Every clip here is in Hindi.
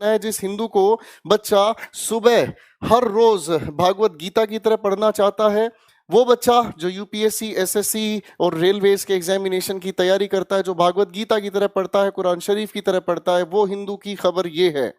है जिस हिंदू को बच्चा सुबह हर रोज भागवत गीता की तरह पढ़ना चाहता है, वो बच्चा जो यूपीएससी, एसएससी और रेलवेज के एग्जामिनेशन की तैयारी करता है, जो भागवत गीता की तरह पढ़ता है, कुरान शरीफ की तरह पढ़ता है, वो हिंदू की खबर ये है।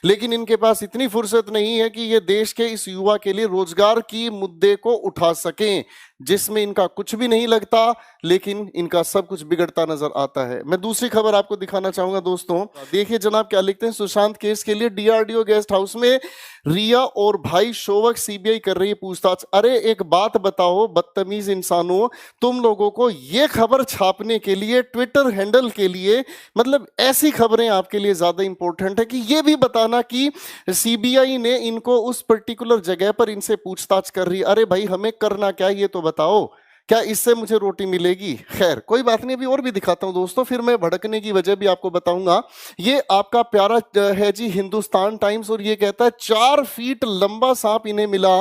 लेकिन इनके पास इतनी फुर्सत नहीं है कि ये देश के इस युवा के लिए रोजगार की मुद्दे को उठा सकें, जिसमें इनका कुछ भी नहीं लगता, लेकिन इनका सब कुछ बिगड़ता नजर आता है। मैं दूसरी खबर आपको दिखाना चाहूंगा दोस्तों। देखिए जनाब क्या लिखते हैं, सुशांत केस के लिए डीआरडीओ गेस्ट हाउस में रिया और भाई शोवक सीबीआई कर रही है पूछताछ। अरे एक बात बताओ बदतमीज इंसानों, तुम लोगों को ये खबर छापने के लिए, ट्विटर हैंडल के लिए, मतलब ऐसी खबरें आपके लिए ज्यादा इंपॉर्टेंट है कि ये भी बताना कि सीबीआई ने इनको उस पर्टिकुलर जगह पर इनसे पूछताछ कर रही है। अरे भाई हमें करना क्या ये तो बताओ, क्या इससे मुझे रोटी मिलेगी? खैर कोई बात नहीं, अभी और भी दिखाता हूं दोस्तों, फिर मैं भड़कने की वजह भी आपको बताऊंगा। ये आपका प्यारा है जी हिंदुस्तान टाइम्स, और ये कहता है 4 फीट लंबा सांप इन्हें मिला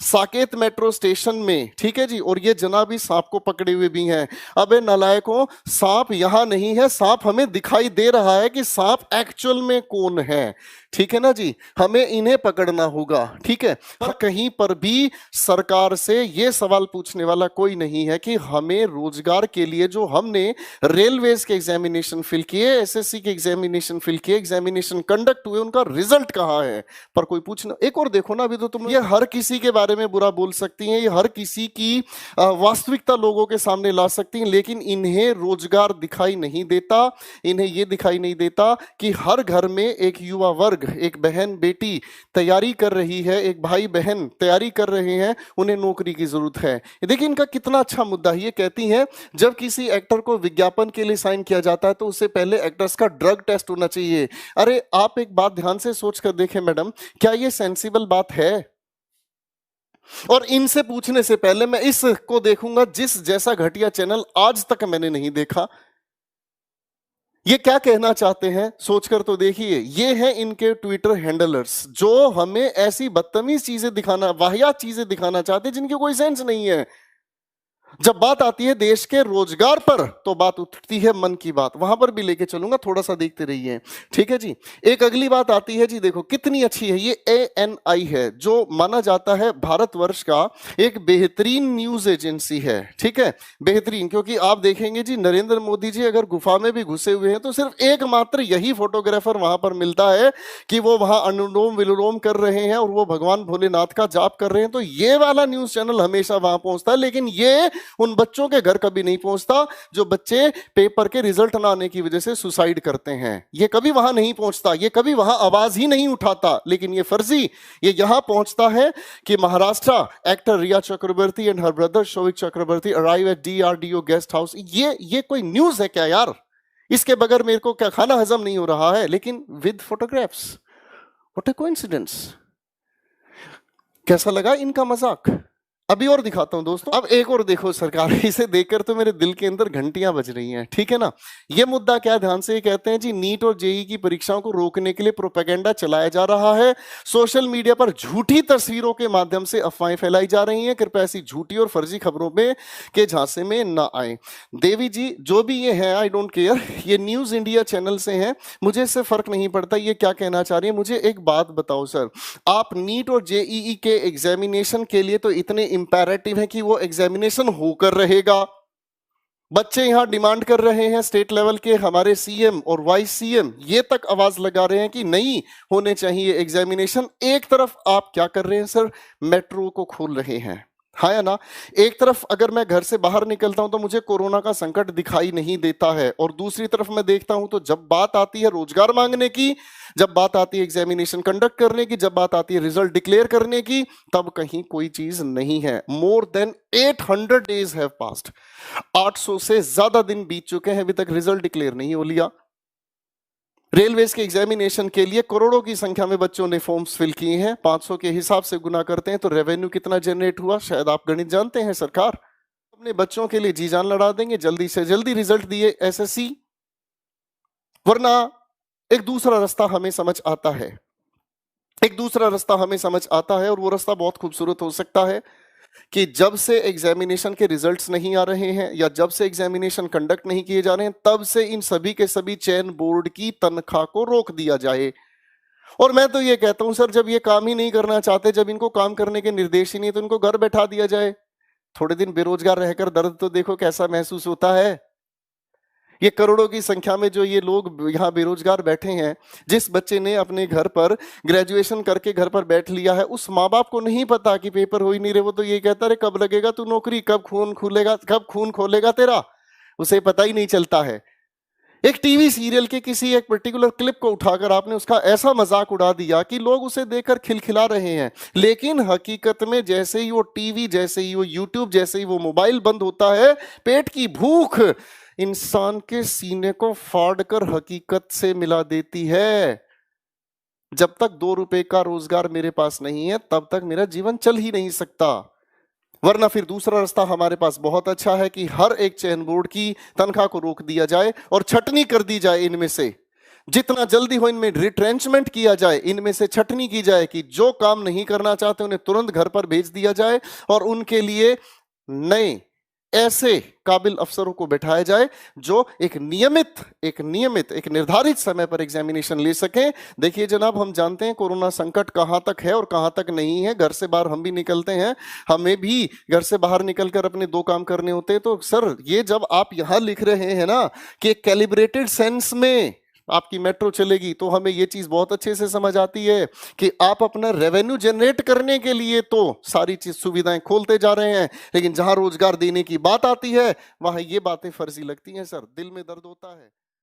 साकेत मेट्रो स्टेशन में, ठीक है जी। और ये जनाब इस सांप को पकड़े हुए भी हैं। अबे नालायकों, सांप यहां नहीं है, सांप हमें दिखाई दे रहा है कि सांप एक्चुअल में कौन है, ठीक है ना जी। हमें इन्हें पकड़ना होगा, ठीक है। पर कहीं पर भी सरकार से ये सवाल पूछने वाला कोई नहीं है कि हमें रोजगार के लिए जो हमने रेलवेज के एग्जामिनेशन फिल किए, एसएससी के एग्जामिनेशन फिल किए, एग्जामिनेशन कंडक्ट हुए, उनका रिजल्ट कहाँ है, पर कोई पूछना। एक और देखो ना, अभी तो तुम ये हर किसी के बारे में बुरा बोल सकती हैं, ये हर किसी की वास्तविकता लोगों के सामने ला सकती हैं, लेकिन इन्हें रोजगार दिखाई नहीं देता। इन्हें ये दिखाई नहीं देता कि हर घर में एक युवा वर्ग, एक बहन बेटी तैयारी कर रही है, एक भाई बहन तैयारी कर रहे हैं, उन्हें नौकरी की जरूरत है। देखिए इनका कितना अच्छा मुद्दा है। ये कहती हैं जब किसी एक्टर को विज्ञापन के लिए साइन किया जाता है तो उससे पहले एक्टर्स का ड्रग टेस्ट होना चाहिए। अरे आप एक बात ध्यान से सोच कर देखें मैडम, क्या ये सेंसिबल बात है? और इनसे पूछने से पहले मैं इसको देखूंगा जिस जैसा घटिया चैनल आज तक मैंने नहीं देखा। ये क्या कहना चाहते हैं सोचकर तो देखिए। ये हैं इनके ट्विटर हैंडलर्स जो हमें ऐसी बदतमीज चीजें दिखाना, वाहियात चीजें दिखाना चाहते हैं जिनकी कोई सेंस नहीं है। जब बात आती है देश के रोजगार पर तो बात उठती है मन की बात, वहां पर भी लेके चलूंगा, थोड़ा सा देखते रहिए, ठीक है जी। एक अगली बात आती है जी, देखो कितनी अच्छी है ये ANI है, जो माना जाता है भारतवर्ष का एक बेहतरीन न्यूज एजेंसी है, ठीक है। बेहतरीन क्योंकि आप देखेंगे जी नरेंद्र मोदी जी अगर गुफा में भी घुसे हुए हैं तो सिर्फ एकमात्र यही फोटोग्राफर वहां पर मिलता है कि वो वहां अनुलोम विलोम कर रहे हैं और वो भगवान भोलेनाथ का जाप कर रहे हैं, तो ये वाला न्यूज चैनल हमेशा वहां पहुंचता है। लेकिन ये उन बच्चों के घर कभी नहीं पहुंचता जो बच्चे पेपर के रिजल्ट ना आने की वजह से सुसाइड करते हैं। ये कभी वहां नहीं पहुंचता, ये कभी वहां आवाज ही नहीं उठाता। लेकिन ये फर्जी ये यहां पहुंचता है कि Maharashtra actor Rhea Chakraborty and her brother Showik Chakraborty arrive at DRDO guest house. ये कोई न्यूज है क्या यार? इसके बगैर मेरे को क्या खाना हजम नहीं हो रहा है? लेकिन with photographs, what a coincidence. कैसा लगा इनका मजाक? अभी और दिखाता हूं दोस्तों। अब एक और देखो सरकार, इसे देखकर तो मेरे दिल के अंदर घंटियां बज रही हैं, ठीक है ना। ये मुद्दा क्या, ध्यान से। ये कहते हैं जी नीट और जेई की परीक्षाओं को रोकने के लिए प्रोपेगेंडा चलाया जा रहा है, सोशल मीडिया पर झूठी तस्वीरों के माध्यम से अफवाहें फैलाई जा रही हैं। कृपया ऐसी झूठी और फर्जी खबरों में के झांसे में ना आए। देवी जी जो भी ये है, आई डोंट केयर, ये न्यूज इंडिया चैनल से हैं, मुझे इससे फर्क नहीं पड़ता ये क्या कहना चाह रही है। मुझे एक बात बताओ सर, आप नीट और जेईई के एग्जामिनेशन के लिए तो इतने इंपैरेटिव है कि वो एग्जामिनेशन होकर रहेगा। बच्चे यहां डिमांड कर रहे हैं, स्टेट लेवल के हमारे सीएम और वाइस सीएम ये तक आवाज लगा रहे हैं कि नहीं होने चाहिए एग्जामिनेशन। एक तरफ आप क्या कर रहे हैं सर, मेट्रो को खोल रहे हैं, हाँ या ना। एक तरफ अगर मैं घर से बाहर निकलता हूं तो मुझे कोरोना का संकट दिखाई नहीं देता है, और दूसरी तरफ मैं देखता हूं तो जब बात आती है रोजगार मांगने की, जब बात आती है एग्जामिनेशन कंडक्ट करने की, जब बात आती है रिजल्ट डिक्लेयर करने की, तब कहीं कोई चीज नहीं है। More than 800 days have passed, 800 से ज्यादा दिन बीत चुके हैं, अभी तक रिजल्ट डिक्लेयर नहीं हो लिया। रेलवेज के एग्जामिनेशन के लिए करोड़ों की संख्या में बच्चों ने फॉर्म्स फिल किए हैं। 500 के हिसाब से गुना करते हैं तो रेवेन्यू कितना जनरेट हुआ, शायद आप गणित जानते हैं। सरकार अपने बच्चों के लिए जी जान लड़ा देंगे, जल्दी से जल्दी रिजल्ट दिए एसएससी, वरना एक दूसरा रास्ता हमें समझ आता है, एक दूसरा रास्ता हमें समझ आता है, और वो रास्ता बहुत खूबसूरत हो सकता है कि जब से एग्जामिनेशन के रिजल्ट्स नहीं आ रहे हैं या जब से एग्जामिनेशन कंडक्ट नहीं किए जा रहे हैं, तब से इन सभी के सभी चयन बोर्ड की तनख्वाह को रोक दिया जाए। और मैं तो ये कहता हूं सर, जब ये काम ही नहीं करना चाहते, जब इनको काम करने के निर्देश ही नहीं, तो इनको घर बैठा दिया जाए। थोड़े दिन बेरोजगार रहकर दर्द तो देखो कैसा महसूस होता है। ये करोड़ों की संख्या में जो ये लोग यहाँ बेरोजगार बैठे हैं, जिस बच्चे ने अपने घर पर ग्रेजुएशन करके घर पर बैठ लिया है, उस माँ बाप को नहीं पता कि पेपर हो ही नहीं रहे। वो तो ये कहता है कब लगेगा तू नौकरी, कब खून खोलेगा तेरा, उसे पता ही नहीं चलता है। एक टीवी सीरियल के किसी एक पर्टिकुलर क्लिप को उठाकर आपने उसका ऐसा मजाक उड़ा दिया कि लोग उसे देखकर खिलखिला रहे हैं, लेकिन हकीकत में जैसे ही वो टीवी, जैसे ही वो यूट्यूब, जैसे ही वो मोबाइल बंद होता है, पेट की भूख इंसान के सीने को फाड़ कर हकीकत से मिला देती है। जब तक 2 रुपए का रोजगार मेरे पास नहीं है, तब तक मेरा जीवन चल ही नहीं सकता। वरना फिर दूसरा रास्ता हमारे पास बहुत अच्छा है कि हर एक चैन बोर्ड की तनख्वाह को रोक दिया जाए और छटनी कर दी जाए। इनमें से जितना जल्दी हो इनमें रिट्रेंचमेंट किया जाए, इनमें से छटनी की जाए कि जो काम नहीं करना चाहते उन्हें तुरंत घर पर भेज दिया जाए और उनके लिए नए ऐसे काबिल अफसरों को बैठाया जाए जो एक निर्धारित समय पर एग्जामिनेशन ले सकें। देखिए जनाब, हम जानते हैं कोरोना संकट कहां तक है और कहां तक नहीं है। घर से बाहर हम भी निकलते हैं, हमें भी घर से बाहर निकलकर अपने 2 काम करने होते हैं। तो सर, ये जब आप यहां लिख रहे हैं ना कि कैलिब्रेटेड सेंस में आपकी मेट्रो चलेगी, तो हमें ये चीज बहुत अच्छे से समझ आती है कि आप अपना रेवेन्यू जनरेट करने के लिए तो सारी चीज सुविधाएं खोलते जा रहे हैं, लेकिन जहां रोजगार देने की बात आती है वहां ये बातें फर्जी लगती हैं। सर, दिल में दर्द होता है।